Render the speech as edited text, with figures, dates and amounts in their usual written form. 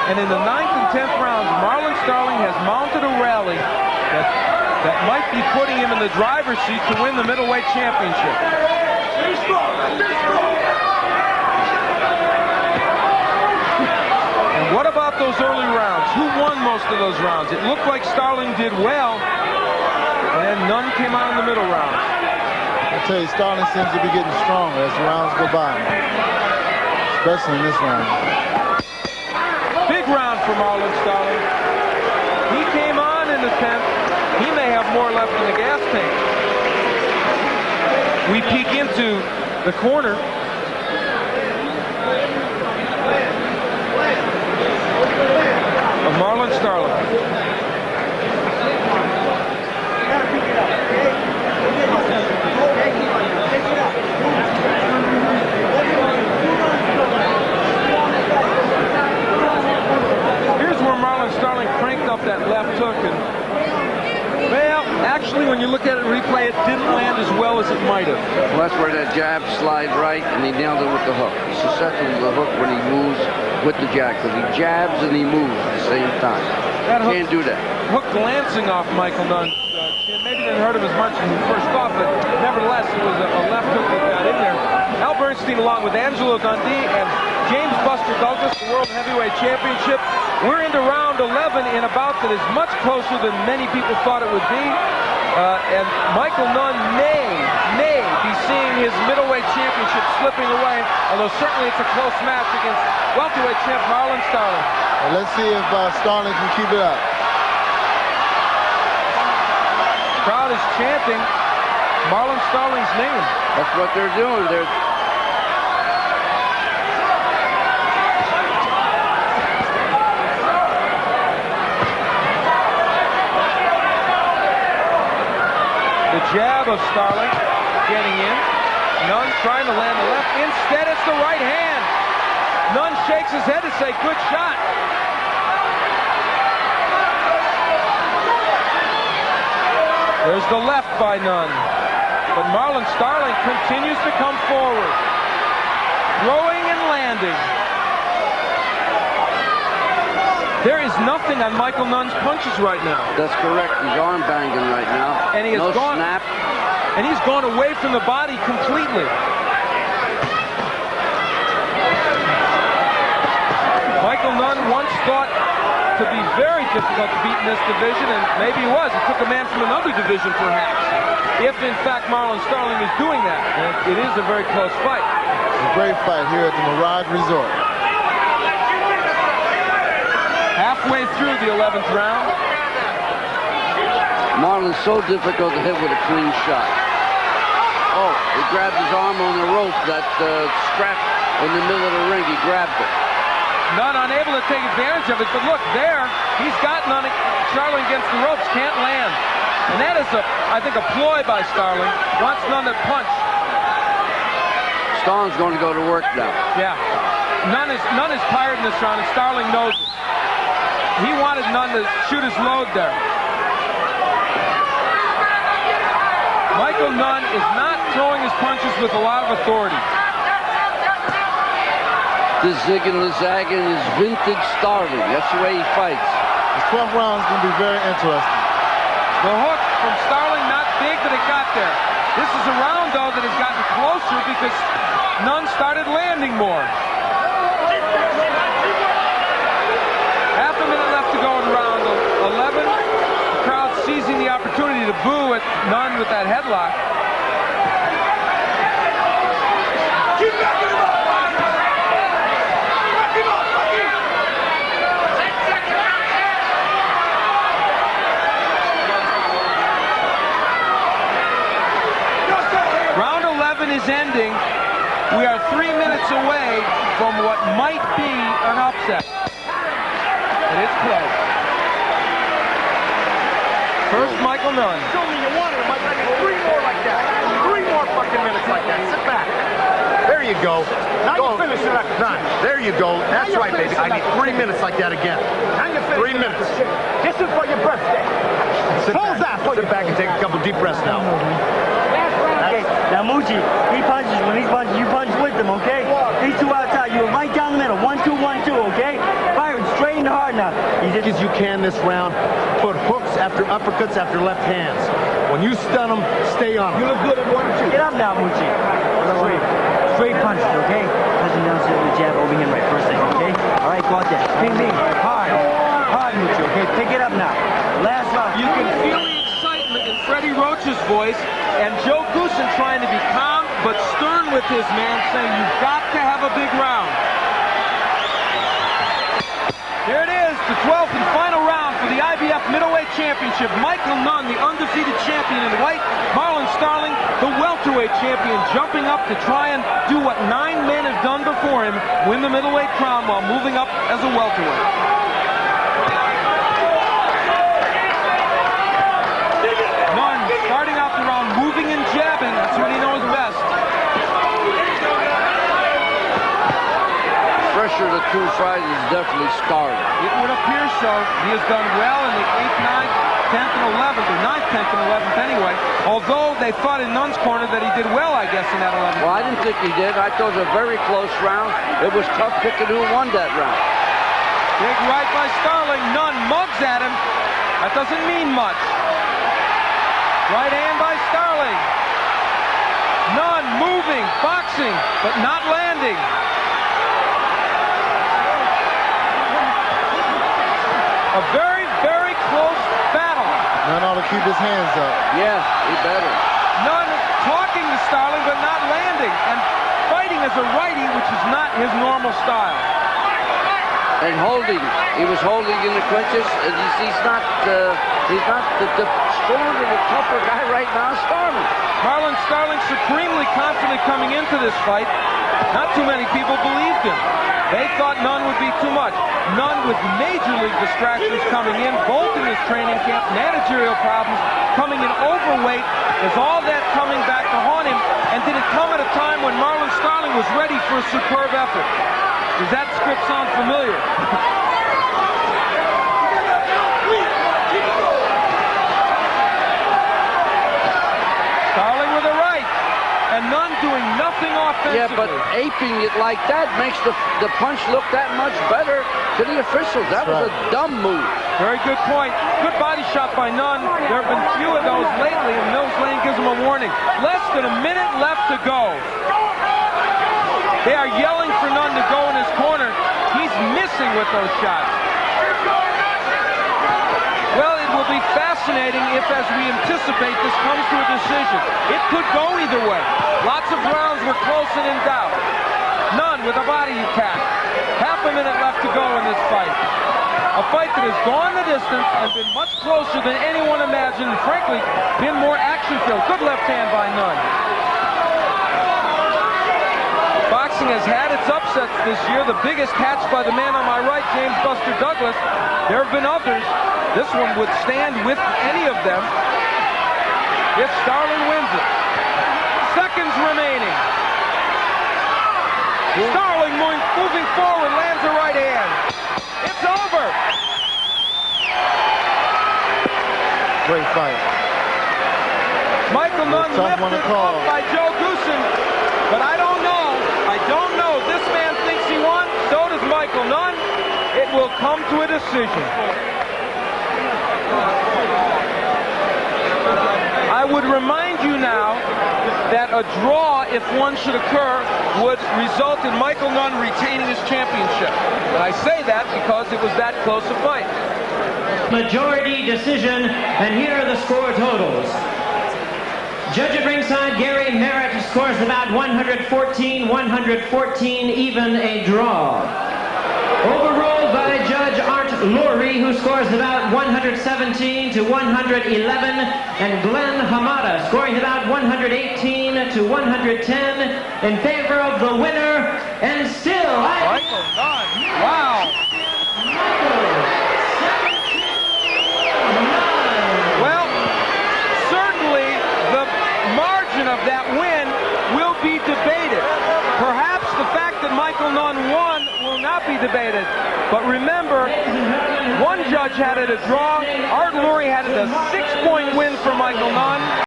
And in the 9th and 10th rounds, Marlon Starling has mounted a rally that might be putting him in the driver's seat to win the middleweight championship. And what about those early rounds? Who won most of those rounds? It looked like Starling did well, and Nunn came out in the middle rounds. I tell you, Starling seems to be getting stronger as the rounds go by, especially in this round. Big round for Marlon Starling. He came on in the 10th. He may have more left in the gas tank. We peek into the corner. Of Marlon Starling. Here's where Marlon Starling cranked up that left hook, and well, actually, when you look at it replay, it didn't land as well as it might have. Well, that's where that jab slide right, and he nailed it with the hook. He's susceptible to the hook when he moves with the jab, because he jabs and he moves at the same time. That hook, can't do that. Hook glancing off Michael Nunn's chin. Maybe didn't hurt him as much as he first thought, but nevertheless, it was a left hook that got in there. Al Bernstein, along with Angelo Dundee and James Buster Douglas, the World Heavyweight Championship. We're into round 11 in a bout that is much closer than many people thought it would be. And Michael Nunn may be seeing his middleweight championship slipping away, although certainly it's a close match against welterweight champ Marlon Starling. Well, let's see if Starling can keep it up. The crowd is chanting Marlon Starling's name. That's what they're doing. The jab of Starling getting in. Nunn trying to land the left. Instead, it's the right hand. Nunn shakes his head to say, good shot. There's the left by Nunn. But Marlon Starling continues to come forward. Throwing and landing. There is nothing on Michael Nunn's punches right now. That's correct. He's arm banging right now. And he has gone, snap. And he's gone away from the body completely. Michael Nunn once thought to be very difficult to beat in this division, and maybe he was. It took a man from another division, perhaps. If, in fact, Marlon Starling is doing that. And it is a very close fight. It's a great fight here at the Mirage Resort. Halfway through the 11th round. Marlon's so difficult to hit with a clean shot. Oh, he grabbed his arm on the rope, that scrap in the middle of the ring. He grabbed it. Nunn unable to take advantage of it, but look, there, he's got Nunn. Starling against the ropes, can't land. And that is, I think, a ploy by Starling. Wants Nunn to punch. Starling's going to go to work now. Yeah. Nunn is tired in this round, and Starling knows it. He wanted Nunn to shoot his load there. Michael Nunn is not throwing his punches with a lot of authority. This zigging and zagging is vintage Starling. That's the way he fights. The 12th round is going to be very interesting. The hook from Starling, not big, but it got there. This is a round, though, that has gotten closer because Nunn started landing more. Half a minute left to go in round 11. The crowd seizing the opportunity to boo at Nunn with that headlock. Keep backing him up! Round 11 is ending. We are 3 minutes away from what might be an upset. And it's close. First, Michael Nunn. Show me you wanted him. I need 3 more like that. 3 more fucking minutes like that. Sit back. There you go. Now you're finishing that. None. There you go. That's right, baby. I need 3 minutes like that again. Now you're 3 minutes. This is for your birthday. Sit back and take a couple deep breaths now. Okay, now Moochie, he punches when he punches, you punch with him, okay? These two outside, you're right down the middle. 1, 2, 1, 2, okay? Fire it straight in the hard enough. As you can this round, put hooks after uppercuts after left hands. When you stun them, stay on them. You look good at 1-2. Get up now, Mucci. Straight punches, okay? Touching down to the jab over him right first thing, okay? All right, go out there. Ping me. Hard. Hard, Mucci, okay? Pick it up now. Last round. You can feel the excitement in Freddie Roach's voice, and Joe Goosen trying to be calm but stern with his man, saying you've got to have a big round. There it is, the 12th and final round for the IBF Middleweight Championship. Michael Nunn, the undefeated champion in white. Marlon Starling, the welterweight champion, jumping up to try and do what 9 men have done before him, win the middleweight crown while moving up as a welterweight. Nunn starting out the round, moving and jabbing. That's what he knows best. Pressure the two fighters is definitely Starling. It would appear so. He has done well in the 8th, 9th, 10th, and 11th, or 9th, 10th, and 11th anyway. Although they thought in Nunn's corner that he did well, I guess, in that 11th. Well, I didn't think he did. I thought it was a very close round. It was tough picking who won that round. Big right by Starling. Nunn mugs at him. That doesn't mean much. Right hand by Starling. Nunn moving, boxing, but not landing. A very, very close battle. Nunn ought to keep his hands up. Yeah, he better. Nunn talking to Starling, but not landing, and fighting as a righty, which is not his normal style. And holding. He was holding in the clinches, and he's not the stronger, the tougher guy right now, Starling. Marlon Starling supremely confident coming into this fight. Not too many people believed him. They thought Nunn would be too much. Nunn with major league distractions coming in, both in his training camp, managerial problems, coming in overweight. Is all that coming back to haunt him? And did it come at a time when Marlon Starling was ready for a superb effort? Does that script sound familiar? Starling with a right, and Nunn doing nothing offensively. Yeah, but aping it like that makes the punch look that much better to the officials. That was a dumb move. Very good point. Good body shot by Nunn. There have been few of those lately, and Mills Lane gives him a warning. Less than a minute left to go. They are yelling for Nunn to go in his corner. He's missing with those shots. Well, it will be fascinating if, as we anticipate, this comes to a decision. It could go either way. Lots of rounds were close and in doubt. Nunn with a body attack. Half a minute left to go in this fight. A fight that has gone the distance and been much closer than anyone imagined, and frankly, been more action-filled. Good left hand by Nunn. Boxing has had its upsets this year. The biggest hatched by the man on my right, James Buster Douglas. There have been others. This one would stand with any of them if Starling wins it. Seconds remaining. Starling moving forward, lands a right hand. It's over. Great fight. Michael Nunn lifted up by Joe Goosen, but I don't know. This man thinks he won. So does Michael Nunn. It will come to a decision. I would remind you now that a draw, if one should occur, would result in Michael Nunn retaining his championship. And I say that because it was that close a fight. Majority decision, and here are the score totals. Judge at ringside, Gary Merritt, scores about 114-114, even a draw. Overruled by Judge Art Lurie, who scores about 117-111, and Glenn Hamada scoring about 118-110 in favor of the winner, and still Michael Nunn. Wow. Well, certainly the margin of that win will be debated. Perhaps the fact that Michael Nunn won will not be debated. But remember, one judge had it a draw. Art Lurie had it a 6-point win for Michael Nunn.